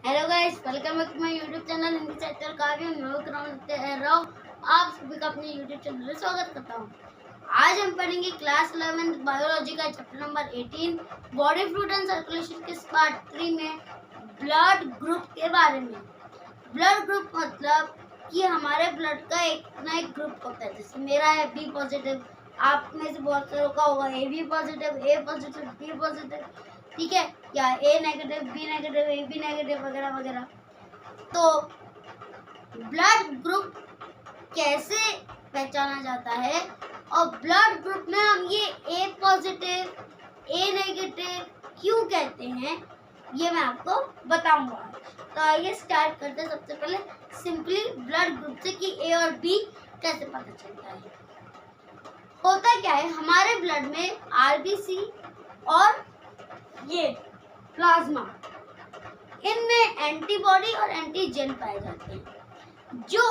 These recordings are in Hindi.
Hello guys, welcome back to my YouTube channel Hindi sector Kavya Rao. आप सभी का अपने यूट्यूब चैनल में स्वागत करता हूँ। आज हम पढ़ेंगे क्लास 11 बायोलॉजी का chapter number 18 body fluid and circulation के पार्ट 3 में ब्लड ग्रुप के बारे में। ब्लड ग्रुप मतलब कि हमारे ब्लड का एक ना एक ग्रुप होता है। जैसे मेरा है बी पॉजिटिव, आप में से बहुत सारों का होगा A B positive, B positive, ठीक है, या A negative, B negative, A B negative वगैरह वगैरह। तो ब्लड ग्रुप कैसे पहचाना जाता है और ब्लड ग्रुप में हम ये ए पॉजिटिव, ए नेगेटिव क्यों कहते हैं, ये मैं आपको बताऊंगा। तो आइए स्टार्ट करते हैं। सबसे पहले सिंपली ब्लड ग्रुप से कि ए और बी कैसे पता चलता है। होता क्या है, हमारे ब्लड में आरबीसी और ये प्लाज्मा, इनमें एंटीबॉडी और एंटीजन पाए जाते हैं जो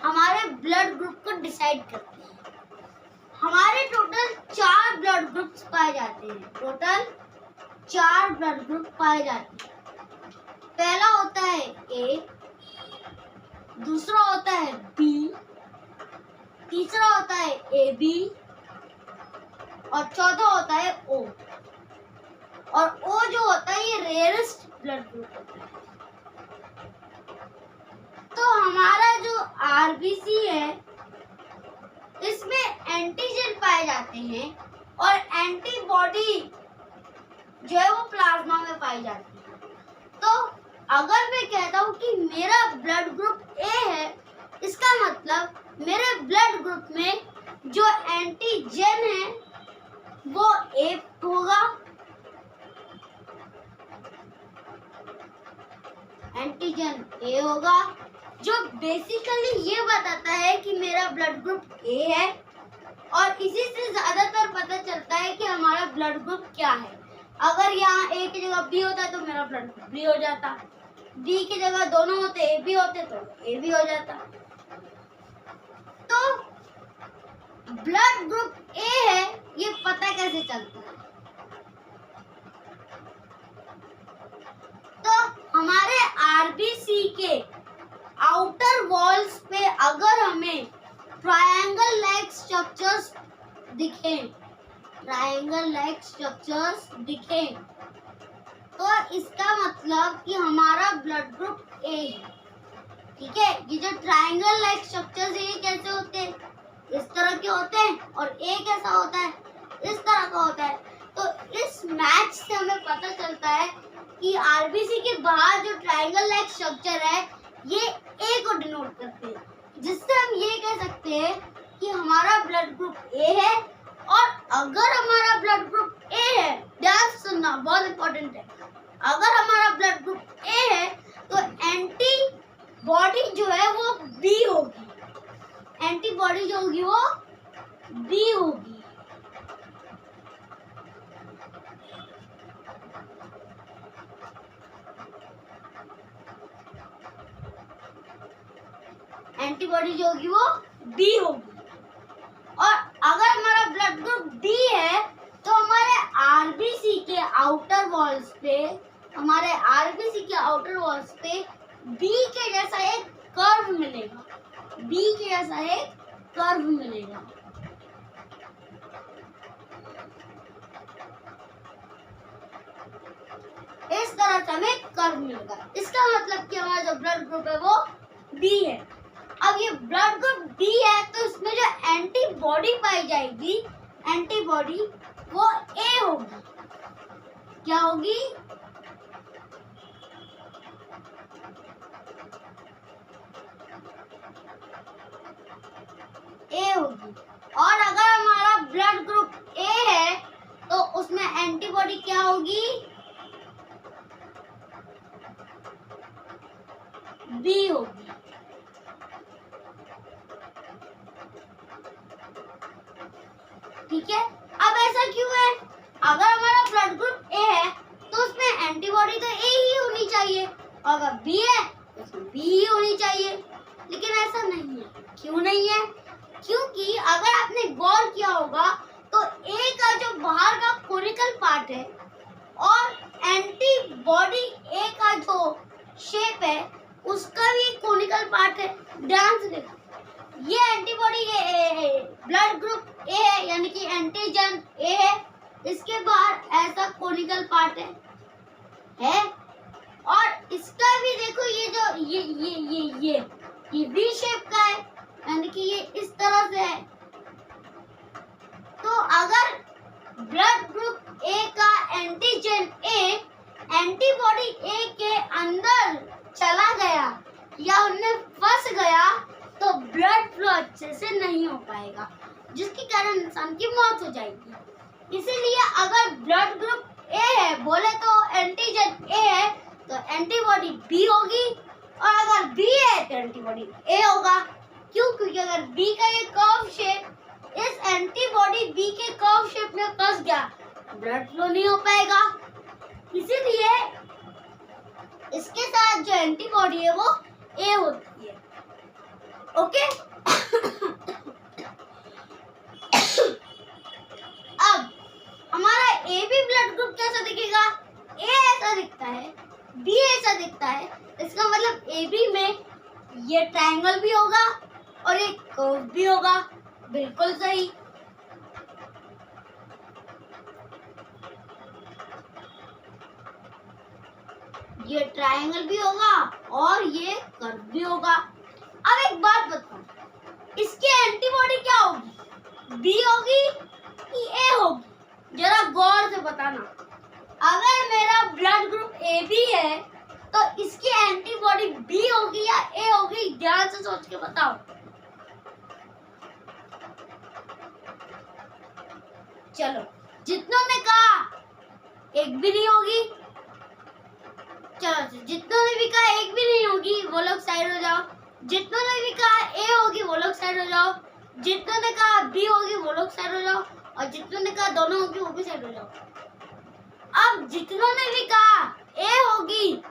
हमारे ब्लड ग्रुप को डिसाइड करते हैं। हमारे टोटल 4 ब्लड ग्रुप्स पाए जाते हैं। टोटल 4 ब्लड ग्रुप पाए जाते हैं। पहला होता है ए, दूसरा होता है बी, तीसरा होता है ए बी और चौथा होता है ओ। और ओ जो होता है ये रेयरेस्ट ब्लड ग्रुप होता है। तो हमारा जो आरबीसी है इसमें एंटीजन पाए जाते हैं और एंटीबॉडी जो है वो प्लाज्मा में पाई जाती है। तो अगर मैं कहता हूँ कि मेरा ब्लड ग्रुप ए है, इसका मतलब मेरे ब्लड ग्रुप में जो एंटीजन है वो ए होगा, एंटीजन ए होगा, जो बेसिकली ये बताता है कि मेरा ब्लड ग्रुप ए है। और इसी से ज्यादातर पता चलता है कि हमारा ब्लड ग्रुप क्या है। अगर यहाँ ए की जगह बी होता तो मेरा ब्लड ग्रुप बी हो जाता, बी की जगह दोनों होते ए बी होते तो ए बी हो जाता। तो ब्लड ग्रुप ए है ये पता कैसे चलता है। तो हमारे आरबीसी के आउटर वॉल्स पे अगर हमें ट्रायंगल लाइक स्ट्रक्चर्स दिखें, तो इसका मतलब कि हमारा ब्लड ग्रुप ए है। ठीक है, ये जो ट्रायंगल लाइक स्ट्रक्चर्स है ये कैसे होते हैं, इस तरह के होते हैं, और ए कैसा होता है, इस तरह का होता है। तो इस मैच से हमें पता चलता है कि आरबीसी के बाहर जो ट्रायंगल लाइक स्ट्रक्चर है ये ए को डिनोट करते हैं, जिससे हम ये कह सकते हैं कि हमारा ब्लड ग्रुप ए है। और अगर हमारा ब्लड ग्रुप ए है, ध्यान से सुनना बहुत इंपॉर्टेंट है, अगर हमारा ब्लड ग्रुप ए है तो एंटीबॉडी जो है वो बी होगी, एंटीबॉडी जो होगी वो बी होगी। एंटीबॉडी जो होगी वो बी होगी। और अगर हमारा ब्लड ग्रुप डी है तो हमारे आरबीसी के आउटर वॉल्स पे बी के जैसा एक कर्व मिलेगा, इस तरह से हमें कर्व मिलेगा। इसका मतलब कि हमारा जो ब्लड ग्रुप है वो बी है। अब ये ब्लड ग्रुप डी है तो इसमें जो एंटीबॉडी पाई जाएगी, एंटीबॉडी वो ए होगी। क्या होगी, ए होगी। और अगर हमारा ब्लड ग्रुप ए है तो उसमें एंटीबॉडी क्या होगी, बी होगी। ठीक है, अब ऐसा क्यों है, अगर हमारा ब्लड ग्रुप ए है तो उसमें एंटीबॉडी तो ए ही होनी चाहिए, और अगर बी है तो उसमें बी ही होनी चाहिए। लेकिन ऐसा नहीं है। क्यों नहीं है, क्योंकि अगर आपने गौर किया होगा तो ए का जो बाहर का कोनिकल पार्ट है और एंटीबॉडी ए का जो शेप है उसका भी कोनिकल पार्ट है। ध्यान से देखो, ये एंटीबॉडी ये ब्लड ग्रुप ए है, यानी कि एंटीजन ए है। इसके बाहर ऐसा कोनिकल पार्ट है और इसका भी देखो, ये जो ये वी शेप का है, यानी कि ये इस तरह से है। तो अगर ब्लड ग्रुप ए का एंटीजन ए एंटीबॉडी ए के अंदर चला गया या उनमें फंस गया तो ब्लड फ्लो अच्छे से नहीं हो पाएगा, जिसके कारण इंसान की मौत हो जाएगी। इसीलिए अगर ब्लड ग्रुप ए है बोले तो एंटीजन ए है तो एंटीबॉडी बी होगी, और अगर बी है तो एंटीबॉडी ए होगा। क्यों? क्योंकि अगर बी का ये कर्व शेप इस एंटीबॉडी बी के कर्व शेप में फंस गया, ब्लड फ्लो नहीं हो पाएगा। इसीलिए इसके साथ जो एंटीबॉडी है वो ए होती है। ओके अब हमारा ए बी ब्लड ग्रुप कैसा दिखेगा? ए ऐसा दिखता है, बी ऐसा दिखता है। इसका मतलब ए बी में ये ट्रायंगल भी होगा और एक कर्व भी होगा। बिल्कुल सही। ये ट्रायंगल भी होगा और ये कर्व भी होगा। अब एक बात बताओ, इसकी एंटीबॉडी क्या होगी? बी होगी कि ए होगी? जरा गौर से बताना। अगर मेरा ब्लड ग्रुप ए बी है तो इसकी एंटीबॉडी बी होगी या ए होगी? ध्यान से सोच के बताओ। चलो, जितनों ने कहा एक भी नहीं होगी, चलो जितनों ने भी कहा एक भी नहीं होगी वो लोग साइड हो जाओ। जितनों ने भी कहा ए होगी वो लोग साइड हो जाओ। जितनों ने कहा बी होगी वो लोग साइड हो जाओ, और जितनों ने कहा दोनों होगी वो भी साइड हो जाओ। अब जितनों ने भी कहा ए होगी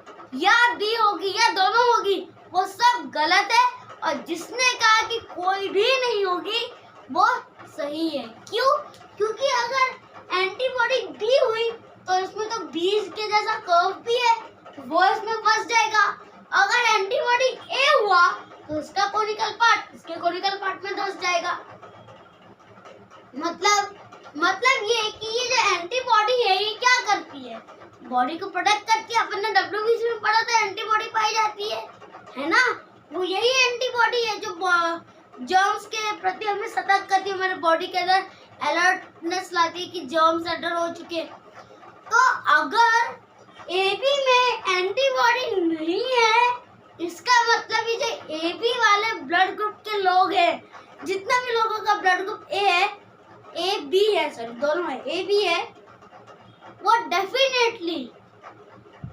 या बी होगी या दोनों होगी वो सब गलत है, और जिसने कहा कि कोई भी नहीं होगी वो सही है। क्यों? क्योंकि अगर एंटीबॉडी बी हुई तो इसमें तो बी के जैसा कर्व भी है, वो इसमें फंस जाएगा। अगर एंटीबॉडी ए हुआ तो इसका कोनिकल पार्ट इसके कोनिकल पार्ट में धंस जाएगा। मतलब ये कि ये जो एंटीबॉडी है ये क्या करती है? बॉडी को प्रोटेक्ट करती है। अपन ने WBC में पढ़ा था एंटीबॉडी पाई जाती है ना? वो यही एंटीबॉडी है जो जर्म्स के प्रति हमें सतर्क करती है, हमारे बॉडी के अंदर अलर्टनेस लाती है कि जर्म्स अंडर हो चुके। तो अगर AB में एंटीबॉडी नहीं है, इसका मतलब ये जो AB वाले ब्लड ग्रुप के लोग हैं, जितना भी लोगों का ब्लड ग्रुप ए है, ए बी है, सॉरी दोनों है, ए बी है, वो डेफिनेटली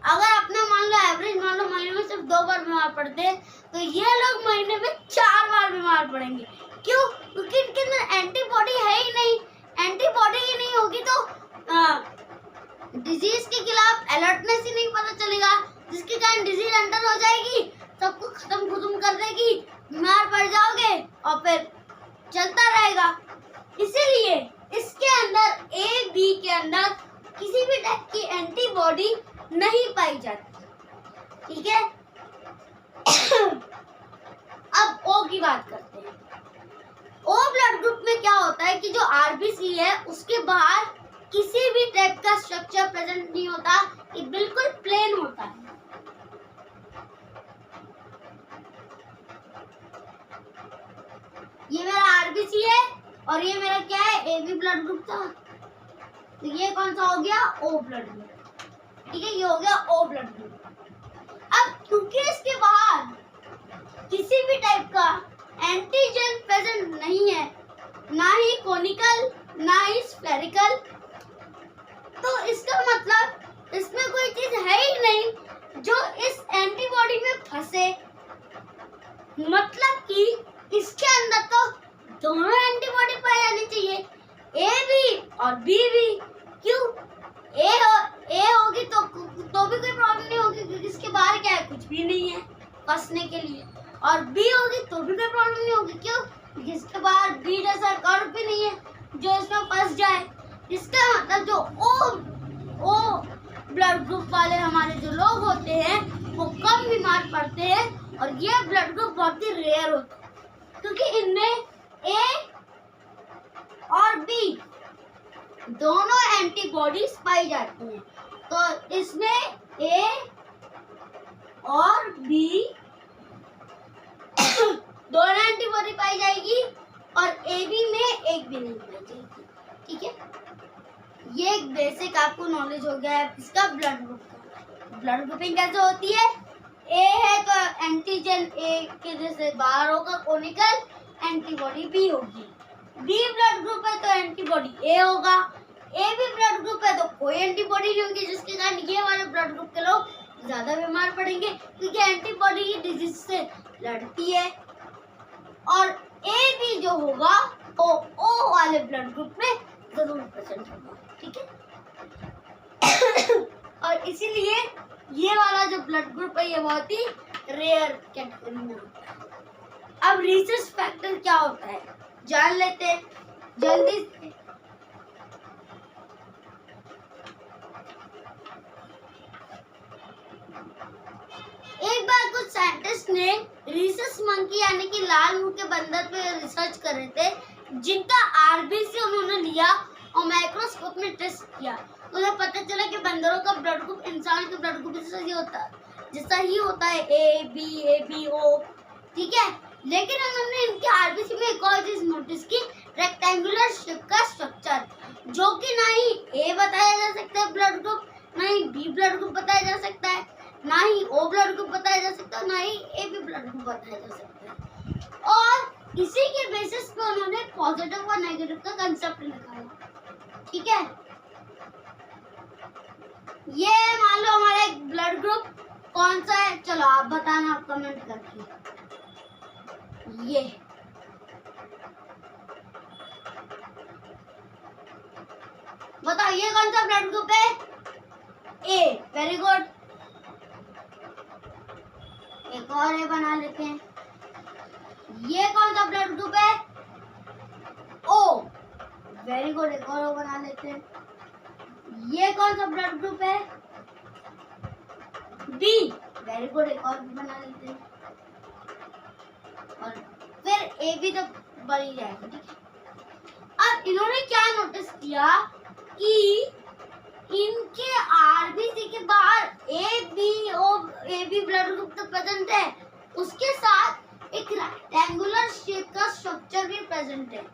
अगर अपने मान लो एवरेज मान लो महीने में सिर्फ 2 बार बीमार पड़ते हैं, तो ये लोग महीने में 4 बार बीमार पड़ेंगे। क्यों? क्योंकि इनके अंदर एंटीबॉडी है ही नहीं। एंटीबॉडी ही नहीं होगी तो डिजीज के खिलाफ अलर्टनेस ही नहीं पता चलेगा, जिसके कारण डिजीज अंडर हो जाएगी, सबको खत्म कर देगी, बीमार पड़ जाओगे और फिर चलता रहेगा। इसीलिए इसके अंदर ए बी के अंदर किसी भी टाइप की एंटीबॉडी नहीं पाई जाती। ठीक है अब ओ की बात करते हैं। ओ ब्लड ग्रुप में क्या होता है कि जो आरबीसी है उसके बाहर किसी भी टाइप का स्ट्रक्चर प्रेजेंट नहीं होता, ये बिल्कुल प्लेन होता है। ये मेरा आरबीसी है और ये मेरा क्या है? एबी ब्लड ग्रुप था। तो ये कौन सा हो गया? O blood group. ठीक है, ये हो गया ओ ब्लड ग्रुप। अब क्योंकि इसके बाहर किसी भी टाइप का एंटीजन प्रेजेंट नहीं है, ना ही कोनिकल ना ही स्फेरिकल, तो इसका मतलब इसमें कोई चीज है ही नहीं जो इस एंटीबॉडी में फंसे। मतलब कि इसके अंदर तो दोनों एंटीबॉडी पाई जानी चाहिए, ए भी और बी भी। क्यों? ए होगी तो भी कोई प्रॉब्लम नहीं होगी, क्योंकि इसके बाहर क्या है? कुछ भी नहीं है फंसने के लिए। और बी होगी तो भी कोई प्रॉब्लम नहीं होगी। क्यों? क्योंकि इसके बाहर बी जैसा कर्व भी नहीं है जो इसमें फंस जाए। इसका मतलब जो ओ ब्लड ग्रुप वाले हमारे जो लोग होते हैं वो कम बीमार पड़ते हैं और ये ब्लड ग्रुप बहुत ही रेयर होता है क्योंकि इनमें ए और बी दोनों एंटीबॉडीज पाई जाती हैं। तो इसमें ए और बी दोनों एंटीबॉडी पाई जाएगी और ए बी में एक भी नहीं पाई जाएगी। ठीक है, ये एक बेसिक आपको नॉलेज हो गया है इसका ब्लड ग्रुप का। ब्लड ग्रुपिंग कैसे होती है? ए है तो एंटीजन ए के जैसे बाहर होगा कोनिकल, एंटीबॉडी बी होगी। बी ब्लड ग्रुप है तो एंटीबॉडी ए होगा। ए भी ब्लड ग्रुप है तो कोई एंटीबॉडी नहीं होगी, जिसके कारण ये वाले ब्लड ग्रुप के लोग ज्यादा बीमार पड़ेंगे क्योंकि एंटीबॉडी ही डिजीज से लड़ती है। और ए बी जो होगा वो ओ वाले ब्लड ग्रुप में जरूर प्रेजेंट होगा। ठीक है और इसीलिए ये वाला जो ब्लड ग्रुप है ये बहुत ही रेयर कैटेगरी में होता है। अब रिसर्च फैक्टर क्या होता है जान लेते हैं जल्दी से। एक बार कुछ साइंटिस्ट ने रिसर्च मंकी यानी कि लाल मुंह के बंदर पे रिसर्च कर रहे थे, जिनका आरबीसी उन्होंने लिया और माइक्रोस्कोप में टेस्ट किया। उन्हें पता चला कि बंदरों का ब्लड ग्रुप इंसान के ब्लड ग्रुप जैसा ही होता है ए बी ओ। ठीक है, लेकिन उन्होंने इनके आरबीसी में एक और चीज नोटिस की, रेक्टेंगुलर शेप का स्ट्रक्चर, जो कि ना ही ए बताया जा सकता है ब्लड ग्रुप, ना ही बी ब्लड ग्रुप बताया जा सकता है, ना ही ओ ब्लड ग्रुप बताया जा सकता है, ना ही ए बी ब्लड ग्रुप बताया जा सकता है। और इसी के बेसिस पे उन्होंने पॉजिटिव और नेगेटिव का कंसेप्ट निकाला। ठीक है, ये मान लो हमारा एक ब्लड ग्रुप कौन सा है, चलो आप बताना, आप कमेंट करके। ये बताओ ये कौन सा ब्लड ग्रुप है? ए, वेरी गुड। एक और ए बना लेते हैं। ये कौन सा ब्लड ग्रुप है? O, very good. एक और ओ बना लेते हैं। ये कौन सा ब्लड ग्रुप है? B, very good. एक और भी बना लेते हैं और फिर ए भी तो बन ही जाएगा। ठीक है, अब इन्होंने क्या नोटिस किया कि इनके आरबीसी के बाहर ए बी ब्लड ग्रुप तो प्रेजेंट है, उसके साथ एक रेक्टेंगुलर शेप का स्ट्रक्चर भी प्रेजेंट है,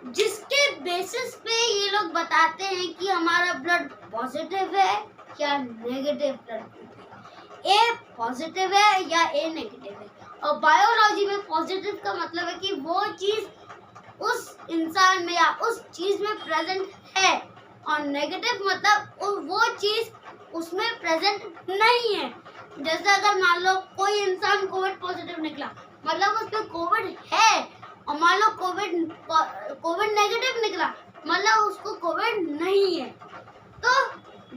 जिसके बेसिस पे ये लोग बताते हैं कि हमारा ब्लड पॉजिटिव है या नेगेटिव ब्लड ग्रुप है, ए पॉजिटिव है या ए नेगेटिव है। और बायोलॉजी में पॉजिटिव का मतलब है कि वो चीज उस इंसान में या उस चीज में प्रेजेंट है, और नेगेटिव मतलब वो चीज उसमें प्रेजेंट नहीं है। जैसे अगर मान लो कोई इंसान कोविड पॉजिटिव निकला, मतलब उसमें कोविड है, और मान लो कोविड नेगेटिव निकला, मतलब उसको कोविड नहीं है। तो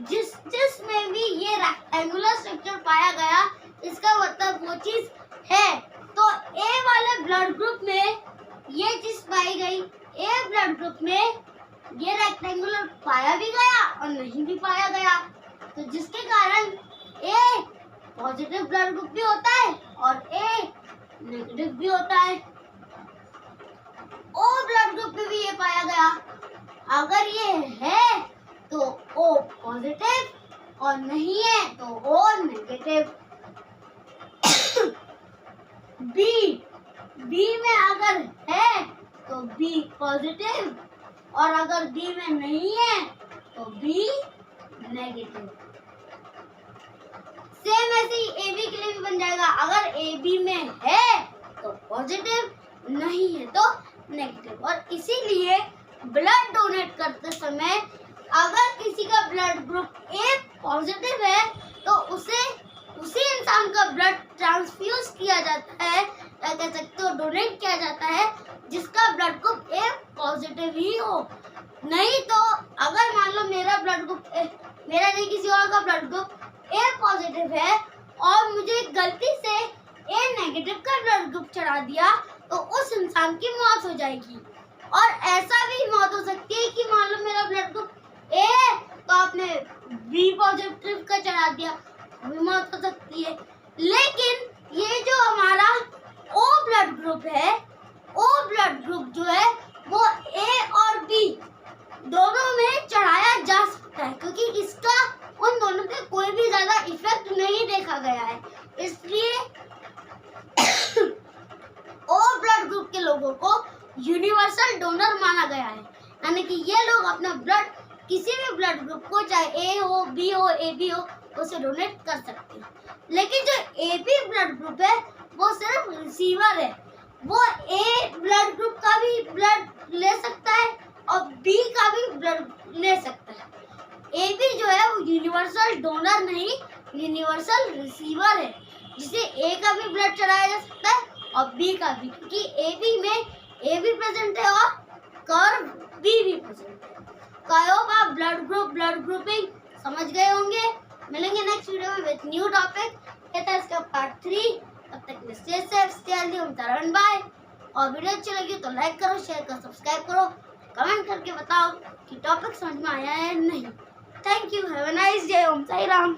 जिसमें भी ये रेक्टेंगुलर स्ट्रक्चर पाया गया, इसका मतलब वो चीज है। तो ए वाले ब्लड ग्रुप में ये चीज पाई गई, ए ब्लड ग्रुप में ये रेक्टेंगुलर पाया भी गया और नहीं भी पाया गया, तो जिसके कारण ए पॉजिटिव ब्लड ग्रुप भी होता है और ए नेगेटिव भी होता है। ओ ब्लड ग्रुप में भी ये पाया गया, अगर ये है तो ओ पॉजिटिव और नहीं है तो ओ नेगेटिव। बी में अगर है तो बी पॉजिटिव, और अगर बी में नहीं है तो बी नेगेटिव। सेम ऐसे ही ए बी के लिए भी बन जाएगा, अगर ए बी में है तो पॉजिटिव, नहीं है तो नेगेटिव। और इसीलिए ब्लड डोनेट करते समय अगर किसी का ब्लड ग्रुप ए पॉजिटिव है तो उसी इंसान का ब्लड ट्रांसफ्यूज किया जाता है, या कह सकते हो डोनेट किया जाता है, जिसका ब्लड ग्रुप ए पॉजिटिव ही हो। नहीं तो अगर मान लो मेरा ब्लड ग्रुप मेरा नहीं किसी और का ब्लड ग्रुप ए पॉजिटिव है और मुझे गलती से ए नेगेटिव का ब्लड ग्रुप चढ़ा दिया, तो उस इंसान की मौत हो जाएगी। और ऐसा भी मौत हो सकती है कि मान लो मेरा ब्लड ग्रुप ए है तो आपने बी पॉजिटिव का चढ़ा दिया, भी मौत हो सकती है। लेकिन ये जो हमारा ओ ब्लड ग्रुप है, ओ ब्लड ग्रुप जो है वो ए और बी दोनों में चढ़ाया जा सकता है, क्योंकि इसका उन दोनों पे कोई भी ज्यादा इफेक्ट नहीं देखा गया है। इसलिए ओ ब्लड ग्रुप के लोगों को यूनिवर्सल डोनर माना गया है, यानी कि ये लोग अपना ब्लड किसी भी ब्लड ग्रुप को, चाहे ए हो, बी हो, ए बी हो, उसे डोनेट कर सकते हैं। लेकिन जो ए बी ब्लड ग्रुप है वो सिर्फ रिसीवर है, वो ए ब्लड ग्रुप का भी ब्लड ले सकता है और बी का भी ब्लड ले सकता है। ए बी जो है वो यूनिवर्सल डोनर नहीं, यूनिवर्सल रिसीवर है, जिसे ए का भी ब्लड चढ़ाया जा सकता है और बी का भी, क्योंकि ए बी में ए भी प्रेजेंट है और कर्व बी भी प्रेजेंट है। आई होप आप ब्लड ग्रुपिंग समझ गए होंगे। मिलेंगे नेक्स्ट वीडियो में विद न्यू टॉपिक। ये था इसका पार्ट 3। तब तक के लिए stay safe, stay healthy, bye. और वीडियो अच्छी लगी तो लाइक करो, शेयर करो, सब्सक्राइब करो, कमेंट करके बताओ कि टॉपिक समझ में आया है नहीं। Thank you, have a nice day. Om Sai Ram.